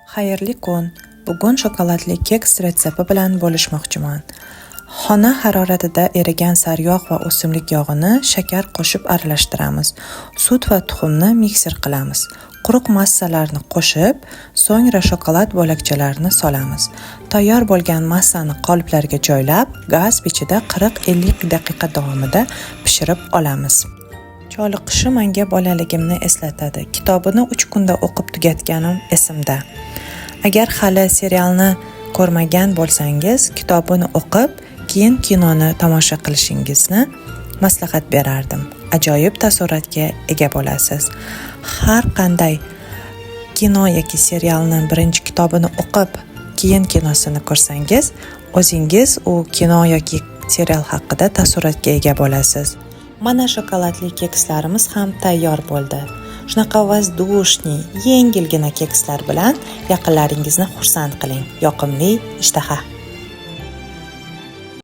Xayrli kun. Bugun shokoladli keks retsepti bilan bo'lishmoqchiman. Xona haroratida erigan sariyog' va o'simlik yog'ini shakar qo'shib aralashtiramiz. Sut va tuxumni mikser qilamiz. Quruq massalarni qo'shib, so'ngra shokolad bo'lakchalarini solamiz. Tayyor bo'lgan massani qoliplarga joylab, gaz pechida 40-50 daqiqa davomida pishirib olamiz. Choliqishi menga bolaligimni eslatadi. Kitobini 3 kunda o'qib tugatganim esimda. Agar hali serialni ko'rmagan bo'lsangiz, kitobini o'qib, keyin kinoni tomosha qilishingizni maslahat berardim. Ajoyib taassurotga ega bo'lasiz. Har qanday kino yoki serialning birinchi kitobini o'qib, keyin kinosini ko'rsangiz, o'zingiz u kino yoki serial haqida taassurotga ega bo'lasiz. Mana shokoladli kekslarimiz ham tayyor bo'ldi. Shunaqa vazdushni, yengilgina kekslar bilan yaqinlaringizni xursand qiling. Yoqimli ishtaha.